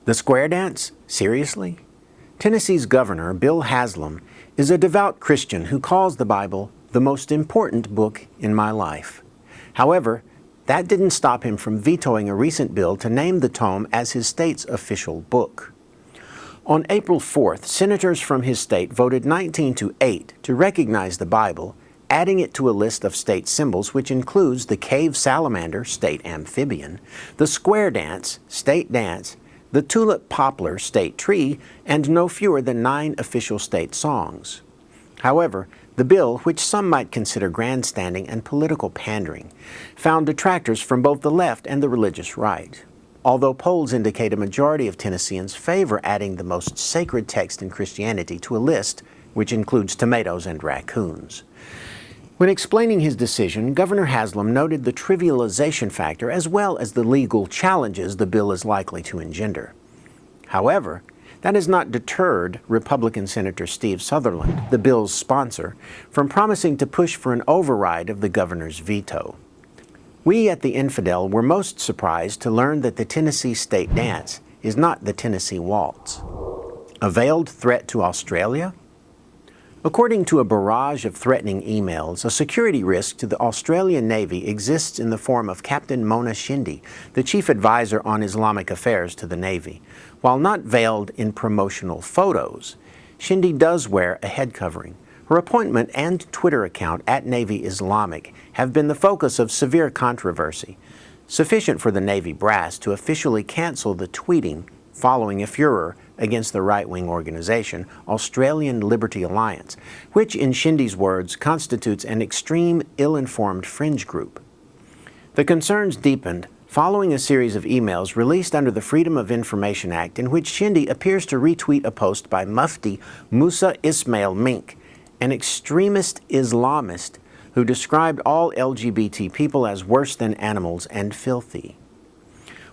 The square dance? Seriously? Tennessee's governor, Bill Haslam, is a devout Christian who calls the Bible the most important book in my life. However, that didn't stop him from vetoing a recent bill to name the tome as his state's official book. On April 4th, senators from his state voted 19-8 to recognize the Bible, adding it to a list of state symbols which includes the cave salamander, state amphibian, the square dance, state dance, the tulip poplar, state tree, and no fewer than 9 official state songs. However, the bill, which some might consider grandstanding and political pandering, found detractors from both the left and the religious right. Although polls indicate a majority of Tennesseans favor adding the most sacred text in Christianity to a list which includes tomatoes and raccoons. When explaining his decision, Governor Haslam noted the trivialization factor as well as the legal challenges the bill is likely to engender. However, that has not deterred Republican Senator Steve Sutherland, the bill's sponsor, from promising to push for an override of the governor's veto. We at The Infidel were most surprised to learn that the Tennessee state dance is not the Tennessee Waltz. A veiled threat to Australia? According to a barrage of threatening emails, a security risk to the Australian Navy exists in the form of Captain Mona Shinde, the chief advisor on Islamic affairs to the Navy. While not veiled in promotional photos, Shinde does wear a head covering. Her appointment and Twitter account @Navy Islamic have been the focus of severe controversy, sufficient for the Navy brass to officially cancel the tweeting following a furor against the right-wing organization, Australian Liberty Alliance, which, in Shinde's words, constitutes an extreme, ill-informed fringe group. The concerns deepened following a series of emails released under the Freedom of Information Act in which Shinde appears to retweet a post by Mufti Musa Ismail Mink, an extremist Islamist who described all LGBT people as worse than animals and filthy.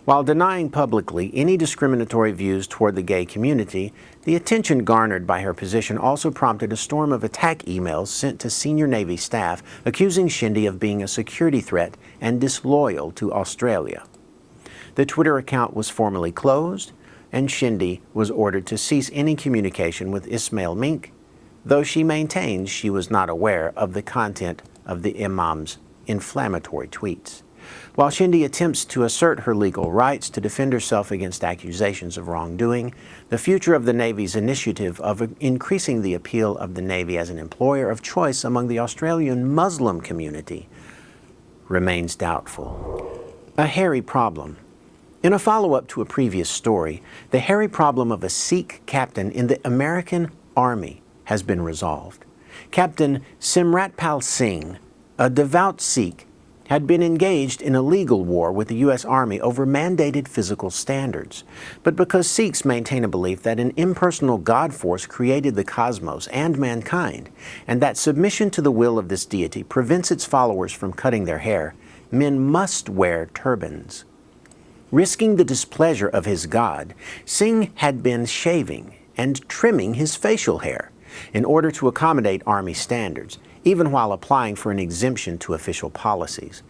While denying publicly any discriminatory views toward the gay community, the attention garnered by her position also prompted a storm of attack emails sent to senior Navy staff accusing Shinde of being a security threat and disloyal to Australia. The Twitter account was formally closed, and Shinde was ordered to cease any communication with Ismail Mink, though she maintains she was not aware of the content of the imam's inflammatory tweets. While Shinde attempts to assert her legal rights to defend herself against accusations of wrongdoing, the future of the Navy's initiative of increasing the appeal of the Navy as an employer of choice among the Australian Muslim community remains doubtful. A hairy problem. In a follow-up to a previous story, the hairy problem of a Sikh captain in the American Army has been resolved. Captain Simratpal Singh, a devout Sikh, had been engaged in a legal war with the U.S. Army over mandated physical standards. But because Sikhs maintain a belief that an impersonal God force created the cosmos and mankind, and that submission to the will of this deity prevents its followers from cutting their hair, men must wear turbans. Risking the displeasure of his God, Singh had been shaving and trimming his facial hair in order to accommodate Army standards, even while applying for an exemption to official policies.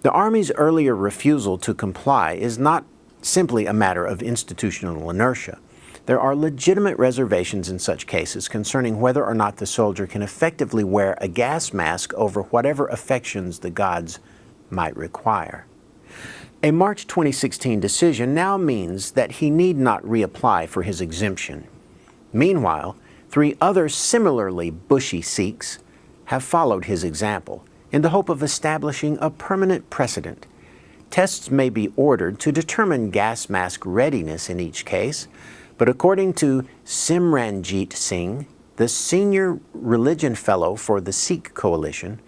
The Army's earlier refusal to comply is not simply a matter of institutional inertia. There are legitimate reservations in such cases concerning whether or not the soldier can effectively wear a gas mask over whatever affections the gods might require. A March 2016 decision now means that he need not reapply for his exemption. Meanwhile, 3 other similarly bushy Sikhs have followed his example in the hope of establishing a permanent precedent. Tests may be ordered to determine gas mask readiness in each case, but according to Simranjit Singh, the senior religion fellow for the Sikh Coalition,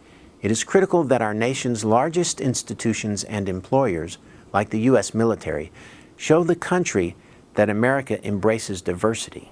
it is critical that our nation's largest institutions and employers, like the U.S. military, show the country that America embraces diversity.